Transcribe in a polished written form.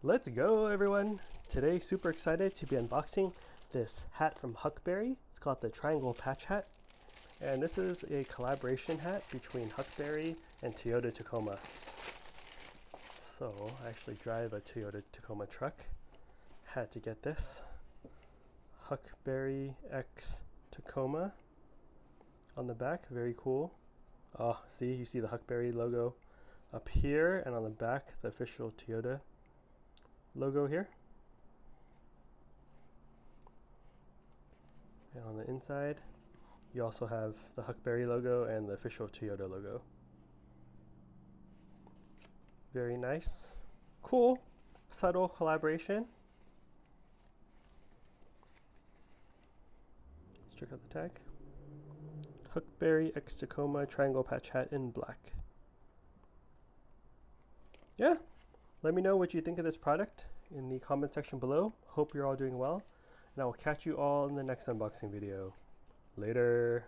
Let's go, everyone! Today, super excited to be unboxing this hat from Huckberry. It's called the Triangle Patch Hat. And this is a collaboration hat between Huckberry and Toyota Tacoma. So I actually drive a Toyota Tacoma truck. Had to get this. Huckberry X Tacoma on the back, very cool. Oh, see, you see the Huckberry logo up here, and on the back, the official Toyota logo here. And on the inside, you also have the Huckberry logo and the official Toyota logo. Very nice. Cool, subtle collaboration. Let's check out the tag. Huckberry X Tacoma Triangle Patch Hat in black. Yeah, let me know what you think of this product in the comment section below. Hope you're all doing well, and I will catch you all in the next unboxing video. Later.